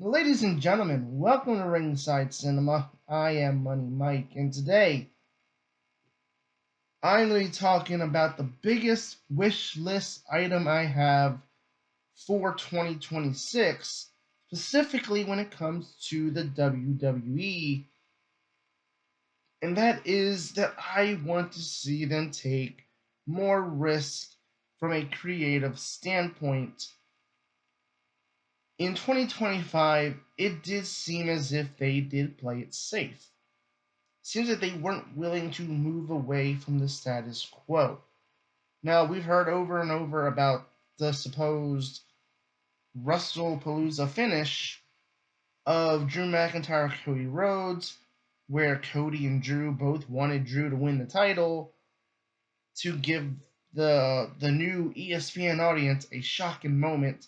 Ladies and gentlemen, welcome to Ringside Cinema. I am Money Mike, and today I'm going to be talking about the biggest wish list item I have for 2026, specifically when it comes to the WWE, and that is that I want to see them take more risk from a creative standpoint. In 2025, it did seem as if they did play it safe. Seems that they weren't willing to move away from the status quo. Now, we've heard over and over about the supposed WrestlePalooza finish of Drew McIntyre Cody Rhodes, where Cody and Drew both wanted Drew to win the title to give the new ESPN audience a shocking moment.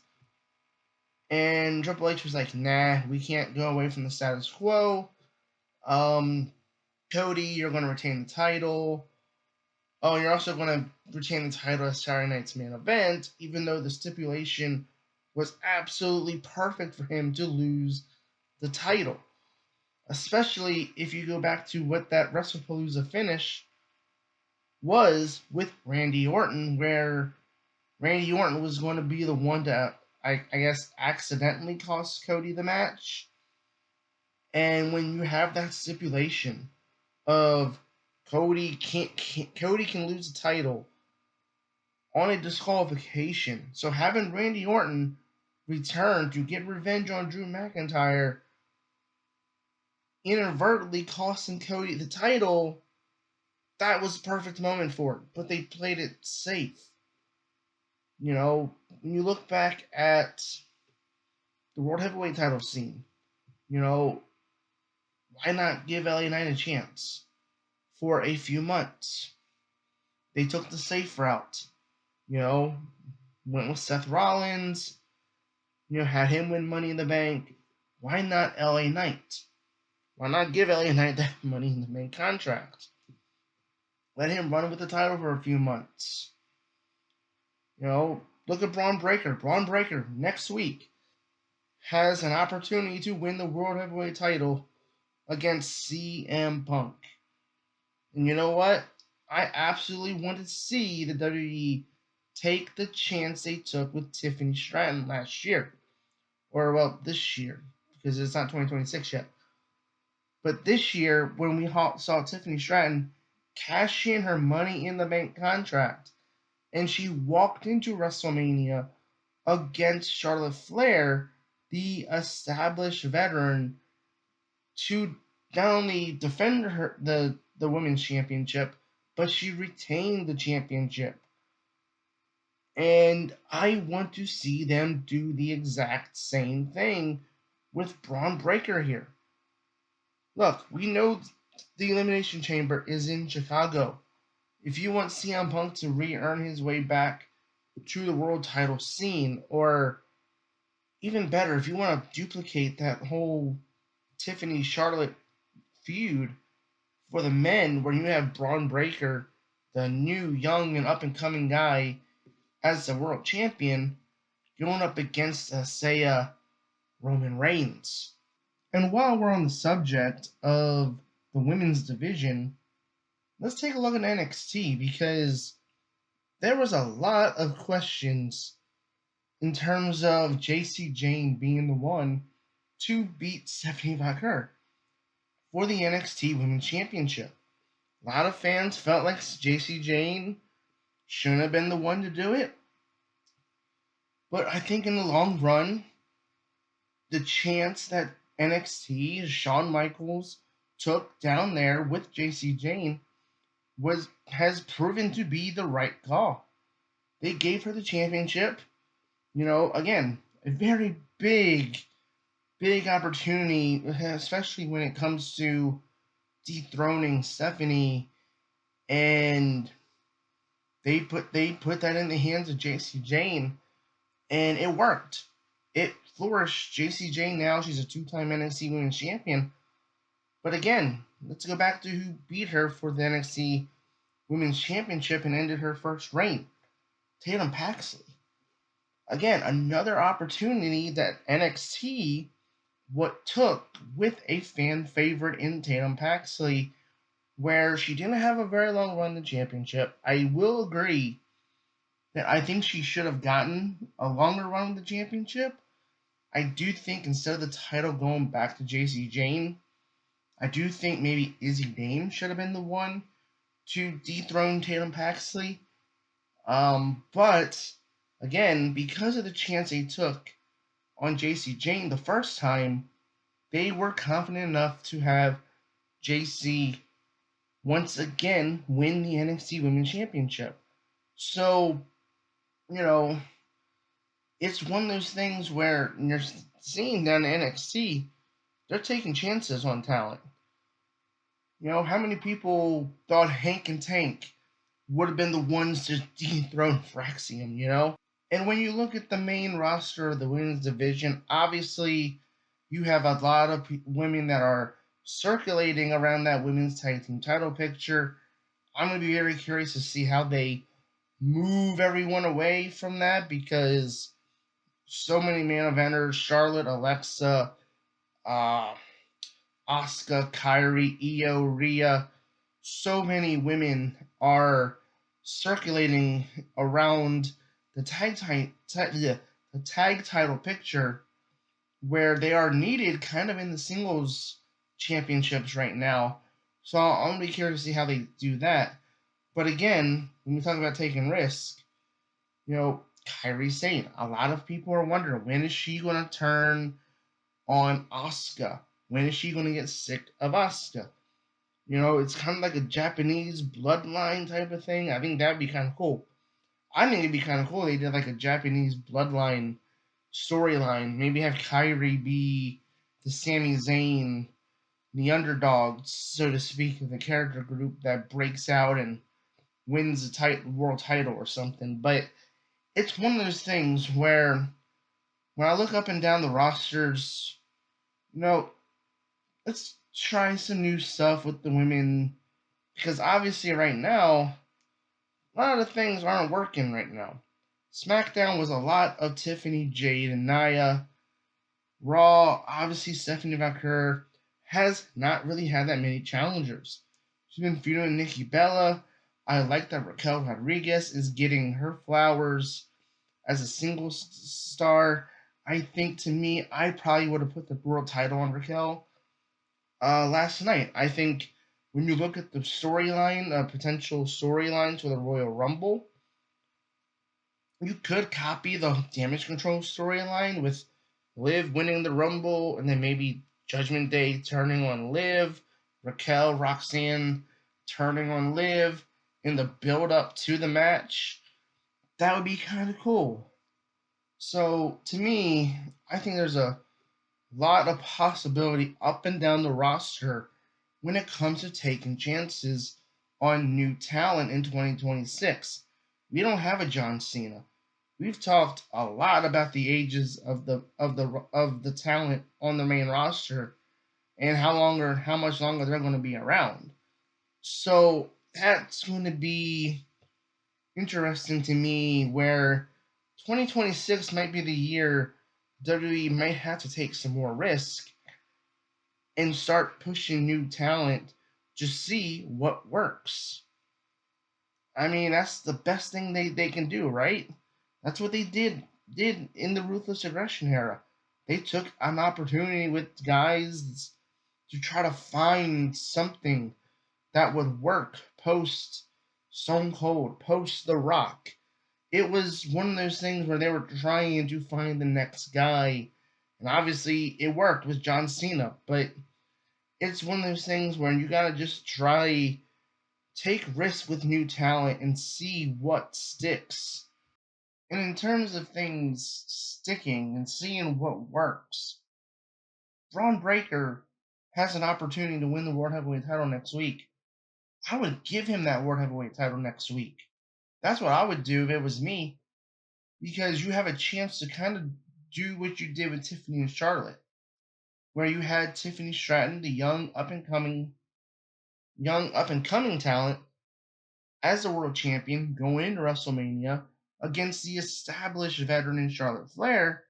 And Triple H was like, nah, we can't go away from the status quo. Cody, you're going to retain the title. Oh, you're also going to retain the title as Saturday Night's main event, even though the stipulation was absolutely perfect for him to lose the title. Especially if you go back to what that WrestlePalooza finish was with Randy Orton, where Randy Orton was going to be the one to, I guess, accidentally cost Cody the match. And when you have that stipulation of Cody can lose the title on a disqualification, so having Randy Orton return to get revenge on Drew McIntyre, inadvertently costing Cody the title, that was the perfect moment for it. But they played it safe. You know, when you look back at the World Heavyweight title scene, why not give LA Knight a chance for a few months? They took the safe route. Went with Seth Rollins, had him win Money in the Bank. Why not LA Knight? Why not give LA Knight that Money in the Bank contract? Let him run with the title for a few months. Look at Bron Breakker. Bron Breakker, next week, has an opportunity to win the World Heavyweight title against CM Punk. And you know what? I absolutely want to see the WWE take the chance they took with Tiffany Stratton last year. Or, well, this year, because it's not 2026 yet. But this year, when we saw Tiffany Stratton cash in her Money in the Bank contract, and she walked into WrestleMania against Charlotte Flair, the established veteran, to not only defend the women's championship, but she retained the championship. And I want to see them do the exact same thing with Bron Breakker here. Look, we know the Elimination Chamber is in Chicago. If you want CM Punk to re-earn his way back to the world title scene, or even better, if you want to duplicate that whole Tiffany Charlotte feud for the men, where you have Bron Breakker, the new, young, and up-and-coming guy, as the world champion, going up against, say, Roman Reigns. And while we're on the subject of the women's division, let's take a look at NXT, because there was a lot of questions in terms of JC Jane being the one to beat Stephanie Baker for the NXT Women's Championship. A lot of fans felt like JC Jane shouldn't have been the one to do it. But I think in the long run, the chance that NXT, Shawn Michaels, took down there with JC Jane has proven to be the right call. They gave her the championship. Again, a very big opportunity, especially when it comes to dethroning Stephanie, and they put that in the hands of JC Jane, and it worked. It flourished. JC Jane now, she's a 2-time NXT Women's Champion. But again, let's go back to who beat her for the NXT Women's Championship and ended her first reign. Tatum Paxley. Again, another opportunity that NXT what took with a fan favorite in Tatum Paxley, where she didn't have a very long run in the championship. I will agree that I think she should have gotten a longer run with the championship. I do think instead of the title going back to JC Jane, I do think maybe Izzy Dame should have been the one to dethrone Tatum Paxley. But again, because of the chance they took on JC Jane the first time, they were confident enough to have JC once again win the NXT Women's Championship. So, it's one of those things where you're seeing down in NXT, they're taking chances on talent. How many people thought Hank and Tank would have been the ones to dethrone Fraxium? And when you look at the main roster of the women's division, obviously you have a lot of women that are circulating around that women's tag team title picture. I'm going to be very curious to see how they move everyone away from that, because so many main eventers, Charlotte, Alexa, Asuka, Kairi, Io, Rhea, so many women are circulating around the tag title picture, where they are needed kind of in the singles championships right now. So I'm going to be curious to see how they do that. But again, when we talk about taking risk, Kairi Sane, a lot of people are wondering, when is she going to turn on Asuka? When is she going to get sick of Asuka? It's kind of like a Japanese bloodline type of thing. I think that'd be kind of cool. I think it'd be kind of cool if they did like a Japanese bloodline storyline. Maybe have Kairi be the Sami Zayn, the underdog, so to speak, of the character group that breaks out and wins the world title or something. But it's one of those things where when I look up and down the rosters, let's try some new stuff with the women, because obviously right now, a lot of the things aren't working right now. SmackDown was a lot of Tiffany, Jade, and Nia. Raw, obviously Stephanie Vaquer has not really had that many challengers. She's been feuding with Nikki Bella. I like that Raquel Rodriguez is getting her flowers as a single star. I think, to me, I probably would have put the world title on Raquel last night. I think when you look at the storyline, potential storylines for the Royal Rumble, you could copy the Damage Control storyline with Liv winning the Rumble, and then maybe Judgment Day turning on Liv, Raquel, Roxanne turning on Liv in the build up to the match. That would be kind of cool. So, to me, I think there's a lot of possibility up and down the roster when it comes to taking chances on new talent in 2026. We don't have a John Cena. We've talked a lot about the ages of the talent on the main roster and how much longer they're going to be around. So that's going to be interesting to me, where 2026 might be the year WWE might have to take some more risk and start pushing new talent to see what works. I mean, that's the best thing they can do, right? That's what they did in the Ruthless Aggression era. They took an opportunity with guys to try to find something that would work post Stone Cold, post The Rock. It was one of those things where they were trying to find the next guy, and obviously it worked with John Cena, but it's one of those things where you gotta just take risks with new talent and see what sticks. And in terms of things sticking and seeing what works, Bron Breakker has an opportunity to win the World Heavyweight title next week. I would give him that World Heavyweight title next week. That's what I would do if it was me, because you have a chance to kind of do what you did with Tiffany and Charlotte, where you had Tiffany Stratton, the young up and coming talent, as the world champion going into WrestleMania against the established veteran in Charlotte Flair,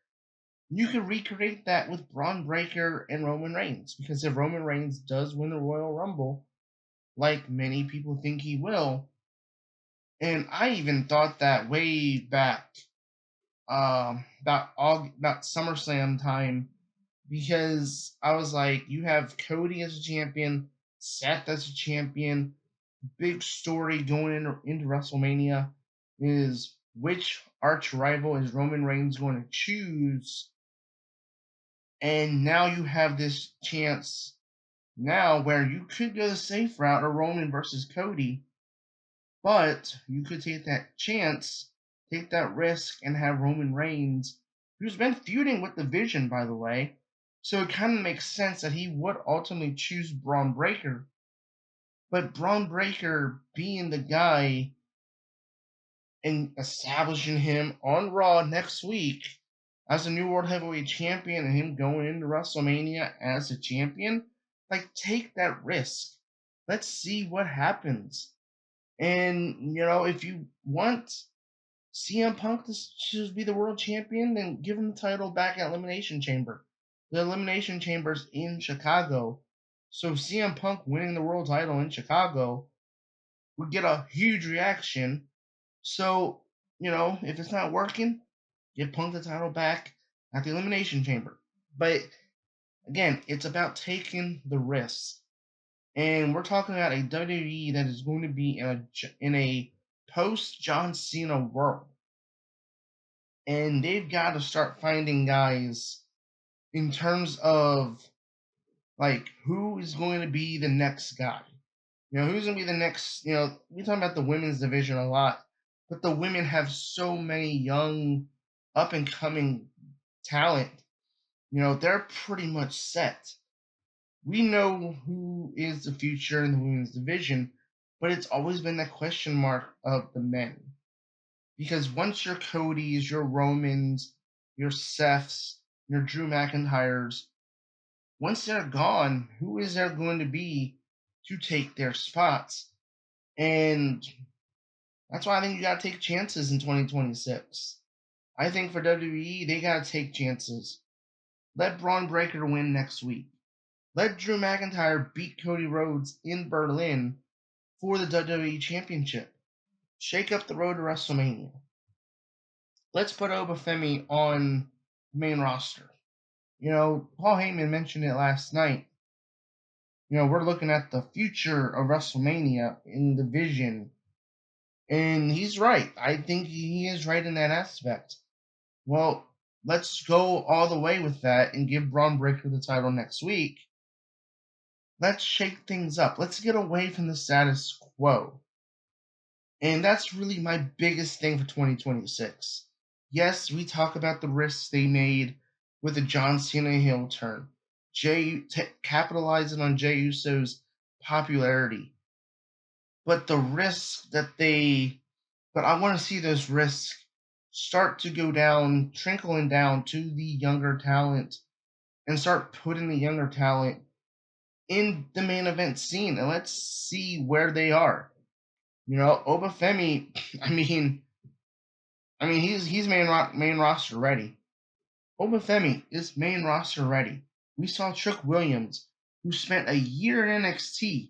You could recreate that with Bron Breakker and Roman Reigns, because if Roman Reigns does win the Royal Rumble, like many people think he will, and I even thought that way back about SummerSlam time, because I was like, you have Cody as a champion, Seth as a champion. Big story going into WrestleMania is which arch rival is Roman Reigns going to choose, and now you have this chance now where you could go the safe route of Roman versus Cody, but you could take that chance, take that risk, and have Roman Reigns, who's been feuding with the Vision, by the way. So it kind of makes sense that he would ultimately choose Bron Breakker. But Bron Breakker being the guy and establishing him on Raw next week as a new World Heavyweight Champion and him going into WrestleMania as a champion, like, take that risk. Let's see what happens. And, if you want CM Punk to be the world champion, then give him the title back at Elimination Chamber. The Elimination Chamber's in Chicago. So CM Punk winning the world title in Chicago would get a huge reaction. So, if it's not working, give Punk the title back at the Elimination Chamber. But again, it's about taking the risks. And we're talking about a WWE that is going to be in a post John Cena world. And they've got to start finding guys in terms of, like, who is going to be the next guy. Who's going to be the next, we talk about the women's division a lot, but the women have so many young, up and coming talent. They're pretty much set. We know who is the future in the women's division, but it's always been that question mark of the men. Because once your Codys, your Romans, your Seths, your Drew McIntyres, once they're gone, who is there going to be to take their spots? And that's why I think you got to take chances in 2026. I think for WWE, they got to take chances. Let Bron Breakker win next week. Let Drew McIntyre beat Cody Rhodes in Berlin for the WWE Championship. Shake up the road to WrestleMania. Let's put Obafemi on the main roster. Paul Heyman mentioned it last night. We're looking at the future of WrestleMania in the Vision. And he's right. I think he is right in that aspect. Well, let's go all the way with that and give Bron Breakker the title next week. Let's shake things up. Let's get away from the status quo. And that's really my biggest thing for 2026. Yes, we talk about the risks they made with the John Cena heel turn, capitalizing on Jey Uso's popularity. But the risks but I want to see those risks start to go down, trickling down to the younger talent, and start putting the younger talent in the main event scene, and let's see where they are. Obafemi, he's main roster ready. Obafemi is main roster ready. We saw Trick Williams, who spent a year in NXT,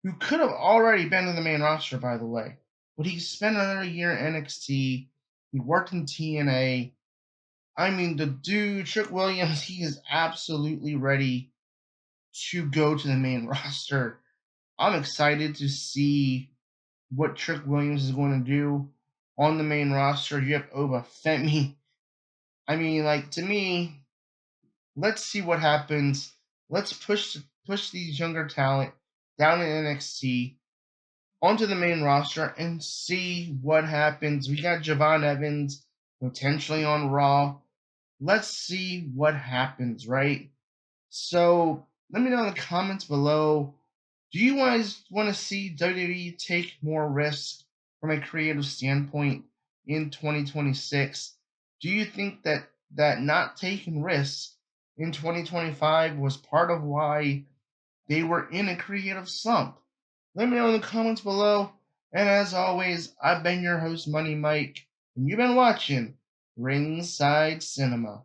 who could have already been in the main roster, by the way, but he spent another year in NXT. He worked in TNA. The dude, Trick Williams, he is absolutely ready to go to the main roster. I'm excited to see what Trick Williams is going to do on the main roster. You have Obafemi. To me, let's see what happens. Let's push these younger talent down in NXT onto the main roster and see what happens. We got Javon Evans potentially on Raw. Let's see what happens, right? So let me know in the comments below. Do you guys want to see WWE take more risks from a creative standpoint in 2026? Do you think that not taking risks in 2025 was part of why they were in a creative slump? Let me know in the comments below. And as always, I've been your host, Money Mike, and you've been watching Ringside Cinema.